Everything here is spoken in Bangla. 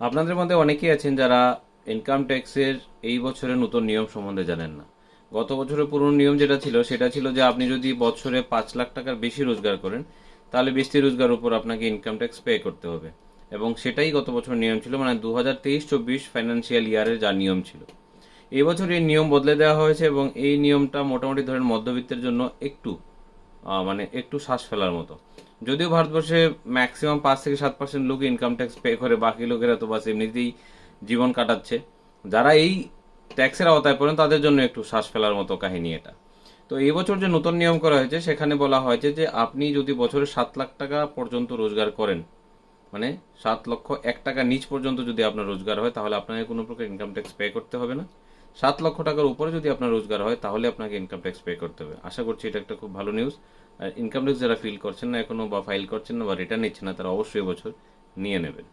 আপনাদের মধ্যে অনেকেই আছেন যারা ইনকাম ট্যাক্সের এই বছরের নতুন নিয়ম সম্বন্ধে জানেন না। গত বছরের পুরনো নিয়ম যেটা ছিল সেটা ছিল যে আপনি যদি বছরে 5 লাখ টাকার বেশি রোজগার করেন তাহলে বেশি রোজগার উপর আপনাকে ইনকাম ট্যাক্স পে করতে হবে। এবং সেটাই গত বছর নিয়ম ছিল, মানে 2023-24 ফাইন্যান্সিয়াল ইয়ারের যা নিয়ম ছিল। এই বছর এই নিয়ম বদলে দেওয়া হয়েছে এবং এই নিয়মটা মোটামুটি ধরেন মধ্যবিত্তের জন্য একটু মানে একটু শ্বাস ফেলার মতো। যদিও ভারতবর্ষে ম্যাক্সিমাম 5 থেকে 7% লোক ইনকাম ট্যাক্স পে করে, বাকি লোকেরা তো বাস এমনিতেই জীবন কাটাচ্ছে। যারা এই ট্যাক্সের আওতায় পড়েন তাদের জন্য একটু শ্বাস ফেলার মতো কাহিনী এটা। তো এই বছর যে নতুন নিয়ম করা হয়েছে সেখানে বলা হয়েছে যে আপনি যদি বছরে 7 লাখ টাকা পর্যন্ত রোজগার করেন, মানে 7 লক্ষ 1 টাকা নিচ পর্যন্ত যদি আপনার রোজগার হয় তাহলে আপনাকে কোনো প্রকার ইনকাম ট্যাক্স পে করতে হবে না। 7 লক্ষ টাকার উপরে যদি আপনার রোজগার হয় তাহলে আপনাকে ইনকাম ট্যাক্স পে করতে হবে। আশা করছি এটা একটা খুব ভালো নিউজ। আর ইনকাম ট্যাক্স যারা ফিল করছেন না এখনো, বা ফাইল করছেন না, বা রিটার্ন নিচ্ছেন না, তারা অবশ্যই এবছর নিয়ে নেবেন।